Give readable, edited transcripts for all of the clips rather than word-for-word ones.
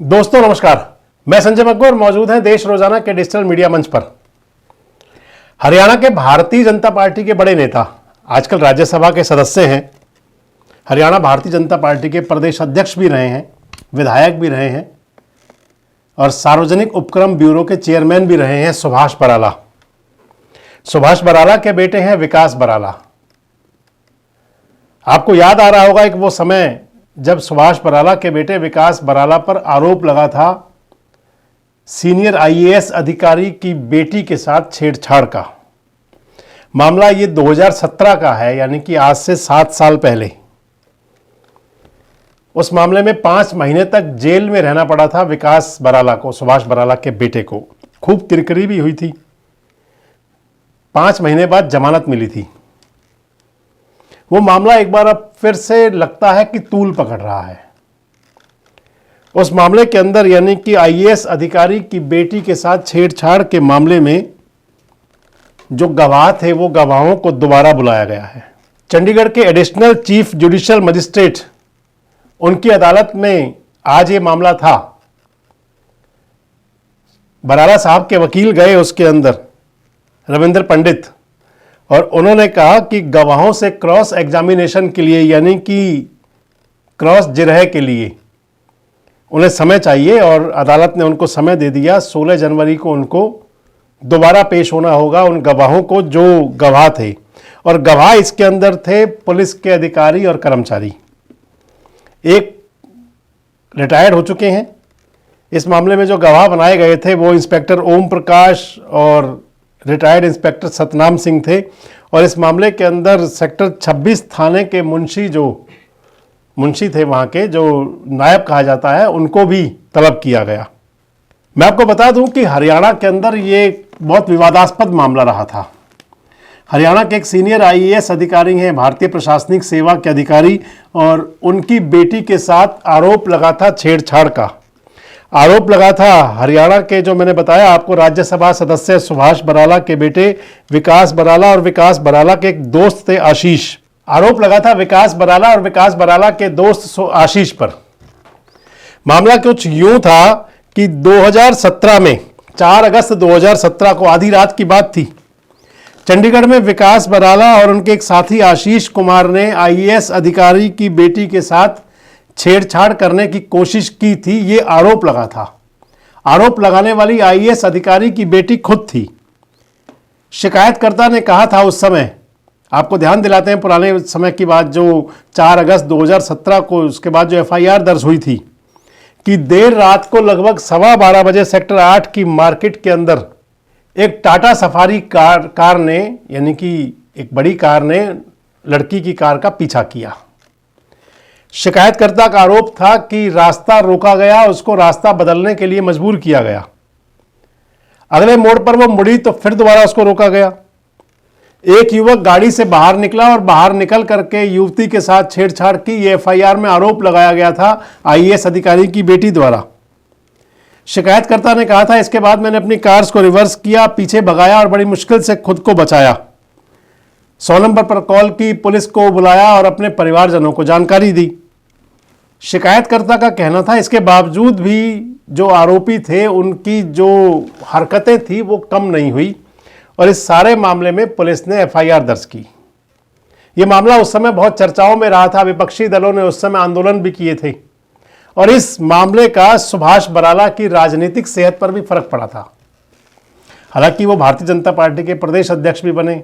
दोस्तों नमस्कार, मैं संजय मकबर मौजूद हैं देश रोजाना के डिजिटल मीडिया मंच पर। हरियाणा के भारतीय जनता पार्टी के बड़े नेता, आजकल राज्यसभा के सदस्य हैं, हरियाणा भारतीय जनता पार्टी के प्रदेश अध्यक्ष भी रहे हैं, विधायक भी रहे हैं और सार्वजनिक उपक्रम ब्यूरो के चेयरमैन भी रहे हैं सुभाष बराला। सुभाष बराला के बेटे हैं विकास बराला। आपको याद आ रहा होगा एक वो समय जब सुभाष बराला के बेटे विकास बराला पर आरोप लगा था सीनियर आईएएस अधिकारी की बेटी के साथ छेड़छाड़ का। मामला ये 2017 का है, यानी कि आज से 7 साल पहले। उस मामले में 5 महीने तक जेल में रहना पड़ा था विकास बराला को, सुभाष बराला के बेटे को। खूब किरकिरी भी हुई थी। 5 महीने बाद जमानत मिली थी। वो मामला एक बार अब फिर से लगता है कि तूल पकड़ रहा है। उस मामले के अंदर, यानी कि आईएएस अधिकारी की बेटी के साथ छेड़छाड़ के मामले में जो गवाह थे वो गवाहों को दोबारा बुलाया गया है। चंडीगढ़ के एडिशनल चीफ जुडिशियल मजिस्ट्रेट, उनकी अदालत में आज ये मामला था। बराला साहब के वकील गए उसके अंदर, रविंद्र पंडित, और उन्होंने कहा कि गवाहों से क्रॉस एग्जामिनेशन के लिए, यानी कि क्रॉस जिरह के लिए उन्हें समय चाहिए और अदालत ने उनको समय दे दिया। 16 जनवरी को उनको दोबारा पेश होना होगा उन गवाहों को जो गवाह थे। और गवाह इसके अंदर थे पुलिस के अधिकारी और कर्मचारी। एक रिटायर्ड हो चुके हैं। इस मामले में जो गवाह बनाए गए थे वो इंस्पेक्टर ओम प्रकाश और रिटायर्ड इंस्पेक्टर सतनाम सिंह थे। और इस मामले के अंदर सेक्टर 26 थाने के मुंशी थे, वहाँ के जो नायब कहा जाता है, उनको भी तलब किया गया। मैं आपको बता दूं कि हरियाणा के अंदर ये बहुत विवादास्पद मामला रहा था। हरियाणा के एक सीनियर आईएएस अधिकारी हैं, भारतीय प्रशासनिक सेवा के अधिकारी, और उनकी बेटी के साथ आरोप लगा था छेड़छाड़ का। आरोप लगा था हरियाणा के, जो मैंने बताया आपको, राज्यसभा सदस्य सुभाष बराला के बेटे विकास बराला और विकास बराला के एक दोस्त थे आशीष। आरोप लगा था विकास बराला और विकास बराला के दोस्त आशीष पर। मामला कुछ यूं था कि 2017 में 4 अगस्त 2017 को आधी रात की बात थी। चंडीगढ़ में विकास बराला और उनके एक साथी आशीष कुमार ने आईएएस अधिकारी की बेटी के साथ छेड़छाड़ करने की कोशिश की थी, ये आरोप लगा था। आरोप लगाने वाली आईएएस अधिकारी की बेटी खुद थी। शिकायतकर्ता ने कहा था उस समय, आपको ध्यान दिलाते हैं पुराने समय की बात, जो 4 अगस्त 2017 को, उसके बाद जो एफआईआर दर्ज हुई थी, कि देर रात को लगभग 12:15 बजे सेक्टर 8 की मार्केट के अंदर एक टाटा सफारी कार ने, यानी कि एक बड़ी कार ने लड़की की कार का पीछा किया। शिकायतकर्ता का आरोप था कि रास्ता रोका गया, उसको रास्ता बदलने के लिए मजबूर किया गया। अगले मोड़ पर वो मुड़ी तो फिर दोबारा उसको रोका गया। एक युवक गाड़ी से बाहर निकला और बाहर निकल करके युवती के साथ छेड़छाड़ की। ये एफआईआर में आरोप लगाया गया था आईएएस अधिकारी की बेटी द्वारा। शिकायतकर्ता ने कहा था, इसके बाद मैंने अपनी कार को रिवर्स किया, पीछे भगाया और बड़ी मुश्किल से खुद को बचाया। 100 नंबर पर कॉल की, पुलिस को बुलाया और अपने परिवारजनों को जानकारी दी। शिकायतकर्ता का कहना था इसके बावजूद भी जो आरोपी थे उनकी जो हरकतें थी वो कम नहीं हुई और इस सारे मामले में पुलिस ने एफआईआर दर्ज की। ये मामला उस समय बहुत चर्चाओं में रहा था। विपक्षी दलों ने उस समय आंदोलन भी किए थे और इस मामले का सुभाष बराला की राजनीतिक सेहत पर भी फर्क पड़ा था। हालांकि वो भारतीय जनता पार्टी के प्रदेश अध्यक्ष भी बने,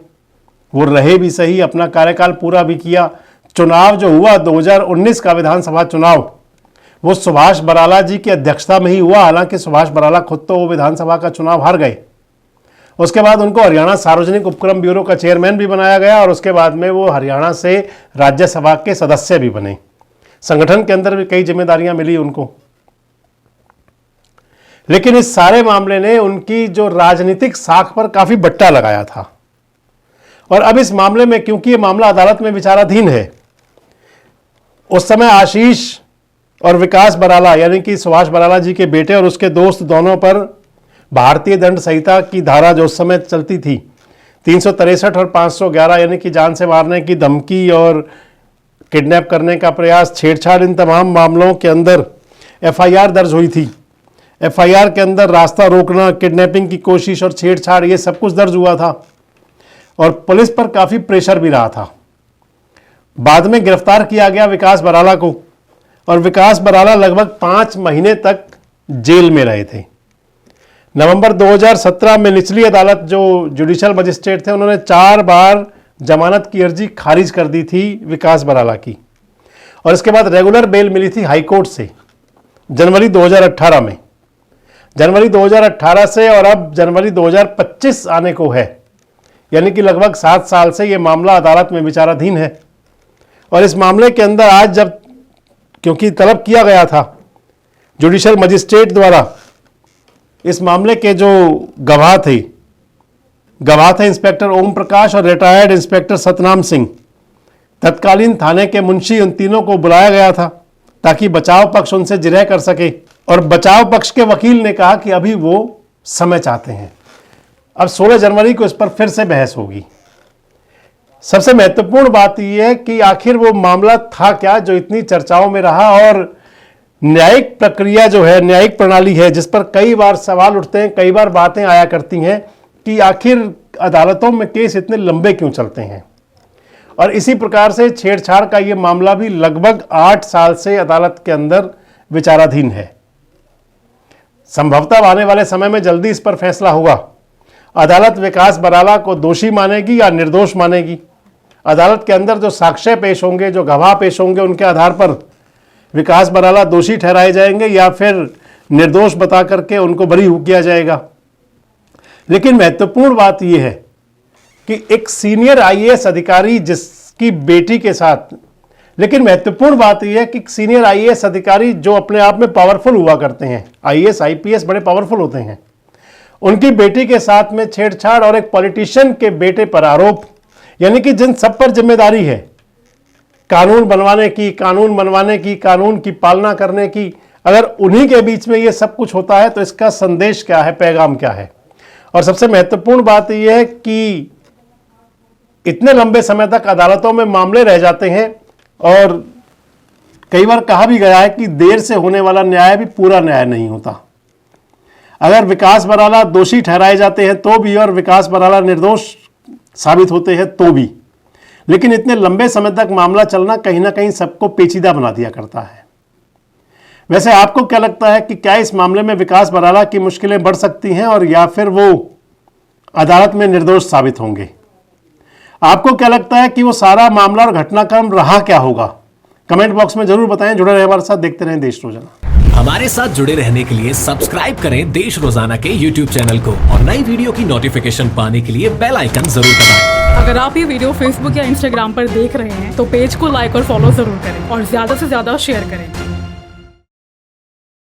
वो रहे भी सही, अपना कार्यकाल पूरा भी किया। चुनाव जो हुआ 2019 का विधानसभा चुनाव, वो सुभाष बराला जी की अध्यक्षता में ही हुआ। हालांकि सुभाष बराला खुद तो वो विधानसभा का चुनाव हार गए। उसके बाद उनको हरियाणा सार्वजनिक उपक्रम ब्यूरो का चेयरमैन भी बनाया गया और उसके बाद में वो हरियाणा से राज्यसभा के सदस्य भी बने। संगठन के अंदर भी कई जिम्मेदारियां मिली उनको। लेकिन इस सारे मामले ने उनकी जो राजनीतिक साख पर काफी बट्टा लगाया था। और अब इस मामले में, क्योंकि ये मामला अदालत में विचाराधीन है, उस समय आशीष और विकास बराला, यानी कि सुभाष बराला जी के बेटे और उसके दोस्त, दोनों पर भारतीय दंड संहिता की धारा जो उस समय चलती थी 363 और 511, यानी कि जान से मारने की धमकी और किडनैप करने का प्रयास, छेड़छाड़, इन तमाम मामलों के अंदर एफआईआर दर्ज हुई थी। एफआईआर के अंदर रास्ता रोकना, किडनैपिंग की कोशिश और छेड़छाड़ ये सब कुछ दर्ज हुआ था और पुलिस पर काफ़ी प्रेशर भी रहा था। बाद में गिरफ्तार किया गया विकास बराला को और विकास बराला लगभग 5 महीने तक जेल में रहे थे। नवंबर 2017 में निचली अदालत जो जुडिशल मजिस्ट्रेट थे उन्होंने 4 बार जमानत की अर्जी खारिज कर दी थी विकास बराला की और इसके बाद रेगुलर बेल मिली थी हाई कोर्ट से जनवरी 2018 में। जनवरी 2018 से और अब जनवरी 2025 आने को है, यानी कि लगभग 7 साल से ये मामला अदालत में विचाराधीन है। और इस मामले के अंदर आज जब क्योंकि तलब किया गया था जुडिशल मजिस्ट्रेट द्वारा, इस मामले के जो गवाह थे इंस्पेक्टर ओम प्रकाश और रिटायर्ड इंस्पेक्टर सतनाम सिंह, तत्कालीन थाने के मुंशी, उन तीनों को बुलाया गया था ताकि बचाव पक्ष उनसे जिरह कर सके। और बचाव पक्ष के वकील ने कहा कि अभी वो समय चाहते हैं। अब 16 जनवरी को इस पर फिर से बहस होगी। सबसे महत्वपूर्ण बात यह है कि आखिर वो मामला था क्या जो इतनी चर्चाओं में रहा और न्यायिक प्रक्रिया जो है, न्यायिक प्रणाली है, जिस पर कई बार सवाल उठते हैं, कई बार बातें आया करती हैं कि आखिर अदालतों में केस इतने लंबे क्यों चलते हैं। और इसी प्रकार से छेड़छाड़ का ये मामला भी लगभग 8 साल से अदालत के अंदर विचाराधीन है। संभवतः आने वाले समय में जल्दी इस पर फैसला होगा। अदालत विकास बराला को दोषी मानेगी या निर्दोष मानेगी। अदालत के अंदर जो साक्ष्य पेश होंगे, जो गवाह पेश होंगे, उनके आधार पर विकास बराला दोषी ठहराए जाएंगे या फिर निर्दोष बता करके उनको बरी किया जाएगा। लेकिन महत्वपूर्ण बात यह है कि एक सीनियर आईएएस अधिकारी जिसकी बेटी के साथ, लेकिन महत्वपूर्ण बात यह है कि सीनियर आईएएस अधिकारी जो अपने आप में पावरफुल हुआ करते हैं, आईएएस आईपीएस बड़े पावरफुल होते हैं, उनकी बेटी के साथ में छेड़छाड़ और एक पॉलिटिशियन के बेटे पर आरोप, यानी कि जिन सब पर जिम्मेदारी है कानून बनवाने की, कानून की पालना करने की, अगर उन्हीं के बीच में ये सब कुछ होता है तो इसका संदेश क्या है, पैगाम क्या है। और सबसे महत्वपूर्ण बात यह है कि इतने लंबे समय तक अदालतों में मामले रह जाते हैं और कई बार कहा भी गया है कि देर से होने वाला न्याय भी पूरा न्याय नहीं होता। अगर विकास बराला दोषी ठहराए जाते हैं तो भी और विकास बराला निर्दोष साबित होते हैं तो भी, लेकिन इतने लंबे समय तक मामला चलना कहीं ना कहीं सबको पेचीदा बना दिया करता है। वैसे आपको क्या लगता है कि क्या इस मामले में विकास बराला की मुश्किलें बढ़ सकती हैं और या फिर वो अदालत में निर्दोष साबित होंगे? आपको क्या लगता है कि वो सारा मामला और घटनाक्रम रहा क्या होगा? कमेंट बॉक्स में जरूर बताएं। जुड़े रहे हमारे साथ, देखते रहें देश रोजाना। हमारे साथ जुड़े रहने के लिए सब्सक्राइब करें देश रोजाना के YouTube चैनल को और नई वीडियो की नोटिफिकेशन पाने के लिए बेल आइकन जरूर दबाएं। अगर आप ये वीडियो Facebook या Instagram पर देख रहे हैं तो पेज को लाइक और फॉलो जरूर करें और ज्यादा से ज्यादा शेयर करें।